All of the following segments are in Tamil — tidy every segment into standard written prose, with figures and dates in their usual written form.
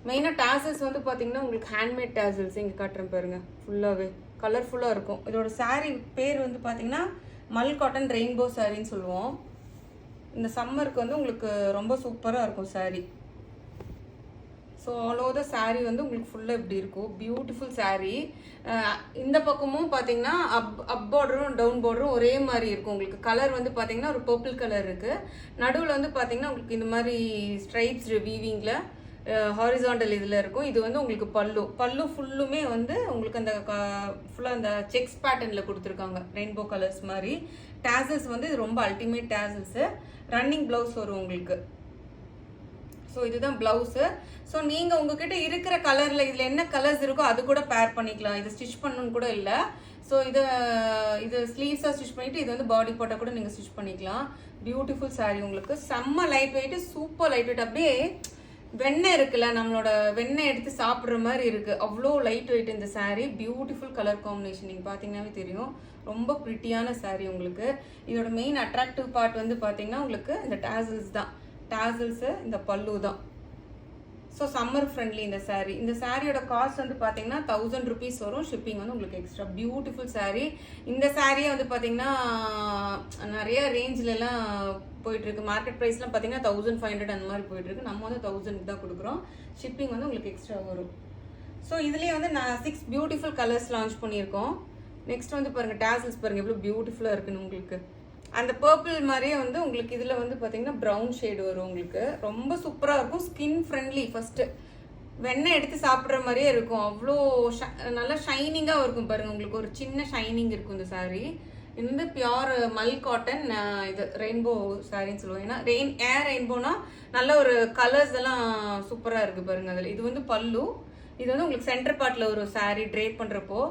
மெயினாக டாசல்ஸ் வந்து பார்த்தீங்கன்னா உங்களுக்கு ஹேண்ட்மேட் டாசல்ஸ் இங்கே காட்டுறேன் பாருங்க, ஃபுல்லாகவே கலர்ஃபுல்லாக இருக்கும். இதோட saree பேர் வந்து பார்த்தீங்கன்னா மல் காட்டன் ரெயின்போ சாரின்னு சொல்லுவோம். இந்த சம்மருக்கு வந்து உங்களுக்கு ரொம்ப சூப்பராக இருக்கும் saree. So all over the saree வந்து உங்களுக்கு ஃபுல்லாக இப்படி இருக்கும், பியூட்டிஃபுல் saree. இந்த பக்கமும் பார்த்தீங்கன்னா அப் பார்டரும் டவுன் பார்டரும் ஒரே மாதிரி இருக்கும். உங்களுக்கு கலர் வந்து பார்த்தீங்கன்னா ஒரு பர்பிள் கலர் இருக்குது. நடுவில் வந்து பார்த்தீங்கன்னா உங்களுக்கு இந்த மாதிரி ஸ்ட்ரைப்ஸ் வீவிங்கில் ஹாரிசாண்டல் இதில் இருக்கும். இது வந்து உங்களுக்கு பல்லு ஃபுல்லுமே வந்து உங்களுக்கு அந்த ஃபுல்லாக அந்த செக்ஸ் பேட்டர்னில் கொடுத்துருக்காங்க, ரெயின்போ கலர்ஸ் மாதிரி. டேசல்ஸ் வந்து இது ரொம்ப அல்டிமேட் டேசல்ஸு. ரன்னிங் ப்ளவுஸ் வரும் உங்களுக்கு. ஸோ இதுதான் ப்ளவுஸு. ஸோ நீங்கள் உங்ககிட்ட இருக்கிற கலரில் இதில் என்ன கலர்ஸ் இருக்கோ அது கூட பேர் பண்ணிக்கலாம். இது ஸ்டிச் பண்ணணும்னு கூட இல்லை. ஸோ இது ஸ்லீவ்ஸாக ஸ்டிச் பண்ணிவிட்டு இது வந்து பாடி போட்டால் கூட நீங்கள் ஸ்டிச் பண்ணிக்கலாம். பியூட்டிஃபுல் saree உங்களுக்கு. செம்ம light weight, super light weight. அப்படியே வெண்ணெய் இருக்குல்ல, நம்மளோட வெண்ணெய் எடுத்து சாப்பிட்ற மாதிரி இருக்குது, அவ்வளோ லைட் வெயிட் இந்த saree. பியூட்டிஃபுல் கலர் காம்பினேஷன் நீங்கள் பார்த்தீங்கன்னாவே தெரியும். ரொம்ப ப்ரிட்டியான saree உங்களுக்கு. இதோட மெயின் அட்ராக்டிவ் பார்ட் வந்து பார்த்தீங்கன்னா உங்களுக்கு இந்த டேசல்ஸ் தான். டாசல்ஸு இந்த பல்லு தான். ஸோ சம்மர் ஃப்ரெண்ட்லி இந்த saree. இந்த சாரியோட காஸ்ட் வந்து பார்த்தீங்கன்னா 1000 rupees வரும். ஷிப்பிங் வந்து உங்களுக்கு எக்ஸ்ட்ரா. Beautiful saree. இந்த சாரியே வந்து பார்த்தீங்கன்னா நிறைய ரேஞ்சிலலாம் போயிட்டுருக்கு. மார்க்கெட் ப்ரைஸ்லாம் பார்த்தீங்கன்னா 1500 அந்த மாதிரி போயிட்டுருக்கு. நம்ம வந்து 1000 தான் கொடுக்குறோம். ஷிப்பிங் வந்து உங்களுக்கு எக்ஸ்ட்ரா வரும். ஸோ இதுலேயே வந்து நான் 6 பியூட்டிஃபுல் கலர்ஸ் லான்ச் பண்ணியிருக்கோம். நெக்ஸ்ட் வந்து பாருங்கள், டேசல்ஸ் பாருங்கள் எவ்வளோ பியூட்டிஃபுல்லாக இருக்குன்னு உங்களுக்கு. அந்த பர்பிள் மாதிரியே வந்து உங்களுக்கு இதில் வந்து பார்த்தீங்கன்னா ப்ரௌன் ஷேடு வரும் உங்களுக்கு. ரொம்ப சூப்பராக இருக்கும். Skin friendly. ஃபஸ்ட்டு வெண்ணெய் எடுத்து சாப்பிட்ற மாதிரியே இருக்கும். அவ்வளோ நல்லா ஷைனிங்காக இருக்கும் பாருங்கள். உங்களுக்கு ஒரு சின்ன ஷைனிங் இருக்கும் இந்த saree. இது வந்து பியோர் மல் காட்டன். இது ரெயின்போ சாரின்னு சொல்லுவோம். ஏன்னா ஏர் ரெயின்போனா நல்ல ஒரு கலர்ஸ் எல்லாம் சூப்பராக இருக்குது பாருங்கள் அதில். இது வந்து பல்லு. இது வந்து உங்களுக்கு சென்டர் பார்ட்டில் ஒரு saree ட்ரேப் பண்ணுறப்போ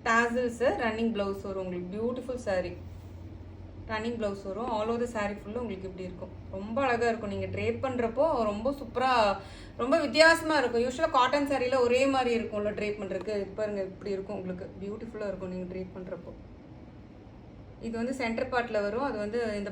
டாசல்ஸு ரன்னிங் ப்ளவுஸ் வரும் உங்களுக்கு. Beautiful saree. ரன்னிங் ப்ளவுஸ் வரும். ஆல் ஓவர் saree ஃபுல்லாக உங்களுக்கு இப்படி இருக்கும். ரொம்ப அழகாக இருக்கும். நீங்கள் ட்ரேப் பண்ணுறப்போ ரொம்ப சூப்பராக, ரொம்ப வித்தியாசமாக இருக்கும். யூஸ்வலாக காட்டன் சாரியில் ஒரே மாதிரி இருக்கும்ல ட்ரேப் பண்ணுறதுக்கு. பாருங்கள் இப்படி இருக்கும் உங்களுக்கு. பியூட்டிஃபுல்லாக இருக்கும் நீங்கள் ட்ரேப் பண்ணுறப்போ. இது வந்து சென்டர் பார்ட்டில் வரும். அது வந்து இந்த